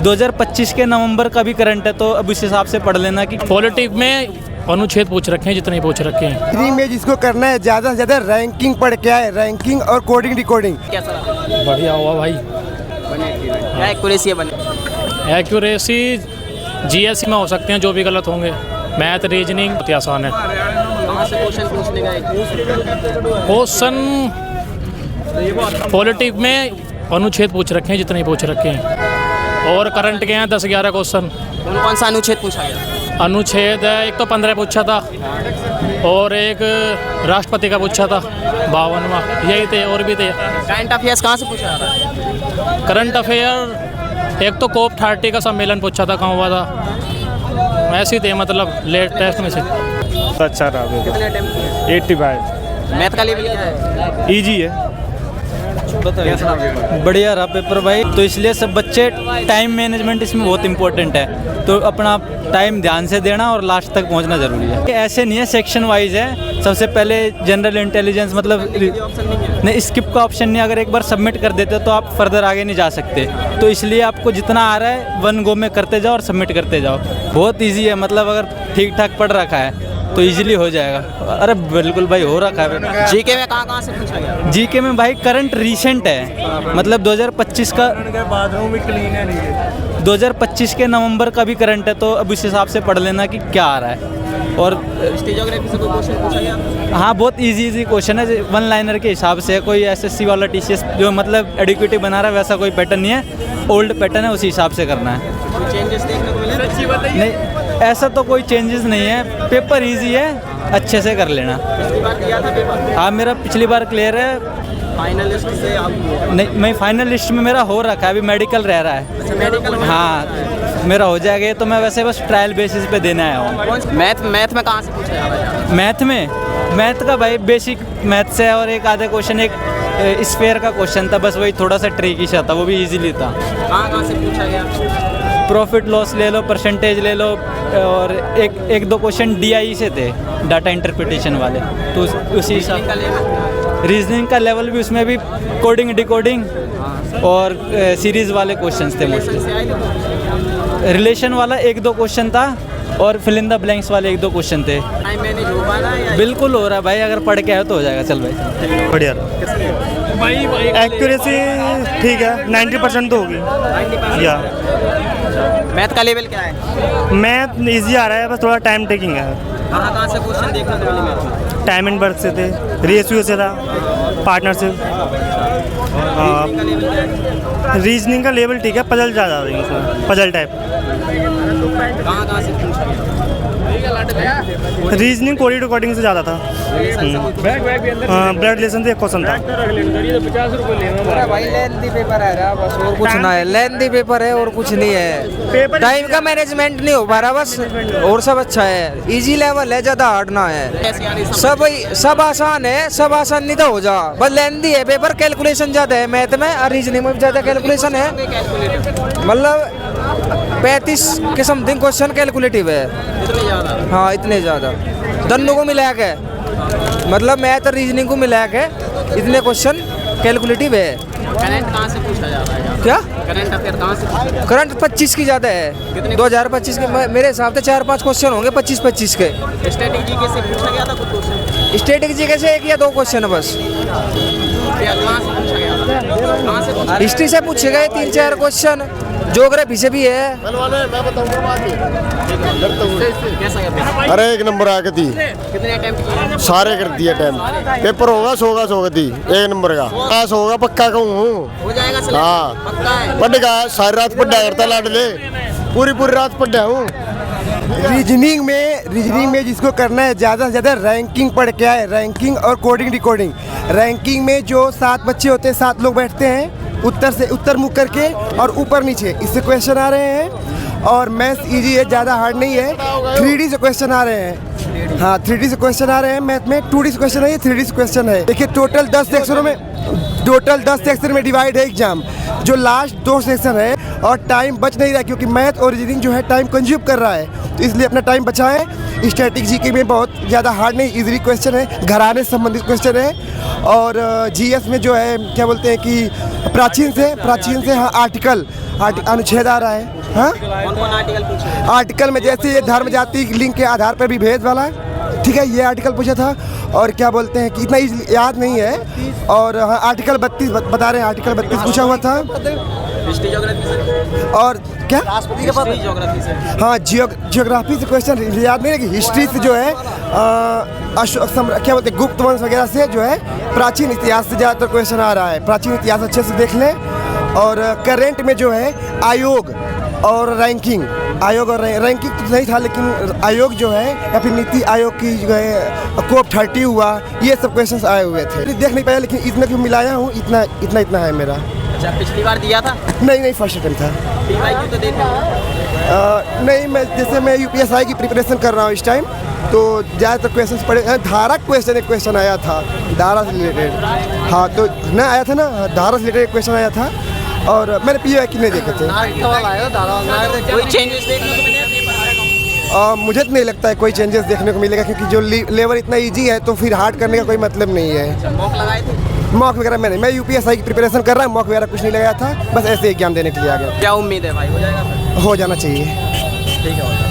2025 के नवंबर का भी करंट है, तो अब उस हिसाब से पढ़ लेना कि पॉलिटिक्स में अनुच्छेद पूछ रखे हैं, जितने पूछ रखे हैं। फ्री में जिसको करना है ज़्यादा से ज़्यादा रैंकिंग पढ़ के आए, रैंकिंग और कोडिंग डिकोडिंग। बढ़िया हुआ भाई। क्या एक्यूरेसी है बने? एक्यूरेसी जीएससी में हो सकते हैं, जो भी गलत होंगे। मैथ रीजनिंग बहुत आसान है। कहाँ से क्वेश्चन पूछने का क्वेश्चन पॉलिटिक्स में अनुच्छेद पूछ रखे हैं, जितने पूछ रखे हैं। और करंट के हैं 10-11 क्वेश्चन। कौन सा अनुच्छेद पूछा गया? अनुच्छेद एक तो 15 पूछा था और एक राष्ट्रपति का पूछा था 52वां, यही थे। और भी थे। करंट अफेयर्स कहाँ से पूछा जा रहा है? करंट अफेयर एक तो कोप 30 का सम्मेलन पूछा था, कहाँ हुआ था। ऐसे ही थे, मतलब लेटेस्ट में से। अच्छा रहा। कितने अटेम्प्ट किए? 85। मैथ का लेवल क्या है? इजी है। बढ़िया रहा पेपर भाई। तो इसलिए सब बच्चे टाइम मैनेजमेंट इसमें बहुत इंपॉर्टेंट है, तो अपना टाइम ध्यान से देना और लास्ट तक पहुंचना जरूरी है। ऐसे नहीं है, सेक्शन वाइज है। सबसे पहले जनरल इंटेलिजेंस, मतलब नहीं, स्किप का ऑप्शन नहीं। अगर एक बार सबमिट कर देते तो आप फर्दर आगे नहीं जा सकते, तो इसलिए आपको जितना आ रहा है वन गो में करते जाओ और सबमिट करते जाओ। बहुत ईजी है, मतलब अगर ठीक ठाक पढ़ रखा है तो इजीली हो जाएगा। अरे बिल्कुल भाई, हो रखा है। जीके में कहाँ से पूछा गया? जीके में भाई करंट रीसेंट है, मतलब 2025 का। बाथरूम भी क्लीन है नहीं। 2025 के नवंबर का भी करंट है, तो अब उस हिसाब से पढ़ लेना कि क्या आ रहा है। और हिस्ट्री ज्योग्राफी से कोई क्वेश्चन पूछा गया? हाँ, बहुत इजी क्वेश्चन है, वन लाइनर के हिसाब से। कोई एसएससी वाला टीसीएस जो मतलब एडुकेटिव बना रहा है वैसा कोई पैटर्न नहीं है, ओल्ड पैटर्न है, उसी हिसाब से करना है। कोई चेंजेस देखने को मिले? नहीं, ऐसा तो कोई चेंजेस नहीं है। पेपर इजी है, अच्छे से कर लेना। पिछली बार किया था पेपर? हाँ, मेरा पिछली बार क्लियर है। फाइनलिस्ट से आप? नहीं, मैं फाइनल लिस्ट में मेरा हो रखा है, अभी मेडिकल रह रहा है। अच्छा, मेडिकल में? हाँ, मेरा हो जाएगा ये, तो मैं वैसे बस ट्रायल बेसिस पे देने आया हूँ। मैथ में कहाँ से पूछा जा रहा है? मैथ का भाई बेसिक मैथ से, और एक आधे क्वेश्चन एक स्फीयर का क्वेश्चन था, बस वही थोड़ा सा ट्रिकी सा था, वो भी इजीली था। कहाँ से पूछा गया? प्रॉफिट लॉस ले लो, परसेंटेज ले लो, और एक दो क्वेश्चन डीआई से थे, डाटा इंटरप्रिटेशन वाले, तो उसी हिसाब। रीजनिंग का लेवल भी, उसमें भी कोडिंग डिकोडिंग और सीरीज़ वाले क्वेश्चंस थे मोस्टली। रिलेशन वाला एक दो क्वेश्चन था, और फिल इन द ब्लैंक्स वाले एक दो क्वेश्चन थे। टाइम मैनेज हो पा रहा है या? बिल्कुल हो रहा है भाई, अगर पढ़ के आए तो हो जाएगा। चल भाई, बढ़िया। एक्यूरेसी ठीक है, 90% तो होगी। या मैथ का लेवल क्या है? मैथ इजी आ रहा है, बस थोड़ा टाइम टेकिंग है। कहाँ से क्वेश्चन देखने को मिले मैथ में? टाइम एंड बर्थ से थे, रेशियो से था, पार्टनरशिप। रीजनिंग का लेवल ठीक है, पजल ज़्यादा आ रही है उसमें, पजल टाइप। कहाँ से पूछा गया? रीजनिंग कोडिंग रिकॉर्डिंग से ज़्यादा था। ब्लड रिलेशन से एक क्वेश्चन था। भाई लेंथी पेपर है बस, और कुछ ना है। लेंथी पेपर है और कुछ नहीं है। टाइम का मैनेजमेंट नहीं हो पा रहा बस, और सब अच्छा है। इजी लेवल है, ज़्यादा हार्ड ना है। सब आसान है, सब आसान नहीं तो हो जा, बस लेंथी है पेपर। कैलकुलेशन ज़्यादा है मैथ में, और रीजनिंग में ज़्यादा कैलकुलेशन है। मतलब 35 के समथिंग क्वेश्चन कैलकुलेटिव है। हाँ, इतने ज़्यादा दोनों को मिला के, मतलब मैथ और रीजनिंग को मिला के इतने क्वेश्चन कैलकुलेटिव है। करंट कहाँ से पूछा जा रहा है? क्या करंट अफेयर कहाँ से पूछा जा रहा करंट 25 की ज़्यादा है। 2025 के मेरे हिसाब से 4-5 क्वेश्चन होंगे 25-25 के। है? स्ट्रेटेजी कैसे पूछा गया था कुछ क्वेश्चन? स्ट्रेटेजी कैसे 1 या 2 क्वेश्चन है बस। कहाँ से पूछा गया था? कहाँ से पूछा? हिस्ट्री से पूछे गए 3-4 क्वेश्चन, ज्योग्राफी से भी है। कैसा गया पेपर? अरे एक नंबर आ गई थी, कितने अटेम्प्ट किए? सारे कर दिए अटेम्प्ट। पेपर होगा 100 का 100 थी, एक नंबर का। पास होगा पक्का कहूँ। हो जाएगा सिलेक्ट? हाँ, पक्का है? पढ़ेगा, सारी रात पढ़ा करता लाडले, पूरी रात पढ़ा हूँ। रीजनिंग में जिसको करना है ज़्यादा से ज़्यादा रैंकिंग पढ़ के आए, रैंकिंग और कोडिंग डिकोडिंग। रैंकिंग में जो 7 बच्चे होते हैं, 7 लोग बैठते हैं उत्तर मुख करके और ऊपर नीचे, इससे क्वेश्चन आ रहे हैं। और मैथ्स इजी है, ज़्यादा हार्ड नहीं है। 3D से क्वेश्चन आ रहे हैं। हाँ, 3D से क्वेश्चन आ रहे हैं मैथ में। 2D से क्वेश्चन है, ये 3D से क्वेश्चन है। देखिए टोटल 10 सेक्शन में डिवाइड है एग्जाम, जो लास्ट 2 सेक्शन है, और टाइम बच नहीं रहा, क्योंकि मैथ और रीजनिंग जो है टाइम कंज्यूम कर रहा है, तो इसलिए अपना टाइम बचाएं। स्टैटिक जीके में बहुत ज़्यादा हार्ड नहीं, इजीली क्वेश्चन है, घराने से संबंधित क्वेश्चन है। और जीएस में जो है क्या बोलते हैं कि प्राचीन से हाँ आर्टिकल अनुच्छेद आ रहा है। हाँ कौन कौन आर्टिकल पूछे? आर्टिकल में जैसे ये धर्म जाति लिंग के आधार पर भी भेद वाला है, ठीक है, ये आर्टिकल पूछा था। और क्या बोलते हैं कि इतना याद नहीं है। और हाँ आर्टिकल 32 बता रहे हैं, आर्टिकल 32 पूछा हुआ था। हिस्ट्री ज्योग्राफी से? और क्या हिस्ट्री ज्योग्राफी से? हाँ जियोग्राफी से क्वेश्चन याद नहीं है कि हिस्ट्री से जो है क्या बोलते हैं गुप्त वंश वगैरह से जो है प्राचीन इतिहास से ज़्यादातर क्वेश्चन आ रहा है। प्राचीन इतिहास अच्छे से देख लें। और करंट में जो है आयोग और रैंकिंग तो नहीं था, लेकिन आयोग जो है या फिर नीति आयोग की जो है कोप 30 हुआ, ये सब क्वेश्चंस आए हुए थे। देख नहीं पाया, लेकिन इतना क्यों मिलाया हूँ, इतना है मेरा। अच्छा, पिछली बार दिया था? नहीं फर्स्ट अटेम्प्ट था। PYQ तो देते हो? नहीं, मैं UPSI की प्रिपरेशन कर रहा हूँ इस टाइम, तो ज़्यादातर क्वेश्चन पढ़े। धारा एक क्वेश्चन आया था, धारा से रिलेटेड। हाँ तो ना आया था ना, धारा से रिलेटेड क्वेश्चन आया था। और मैंने PYQ नहीं देखे थे। कोई चेंजेस देखने को मिले? मुझे तो नहीं लगता है कोई चेंजेस देखने को मिलेगा, क्योंकि जो लेवल इतना इजी है तो फिर हार्ड करने का कोई मतलब नहीं है। मॉक लगाए थे? मॉक वगैरह मैं UPSI की प्रिपरेशन कर रहा हूँ, मॉक वगैरह कुछ नहीं लगाया था, बस ऐसे एग्जाम देने के लिए आ गया। क्या उम्मीद है भाई, हो जाएगा? हो जाना चाहिए। ठीक है।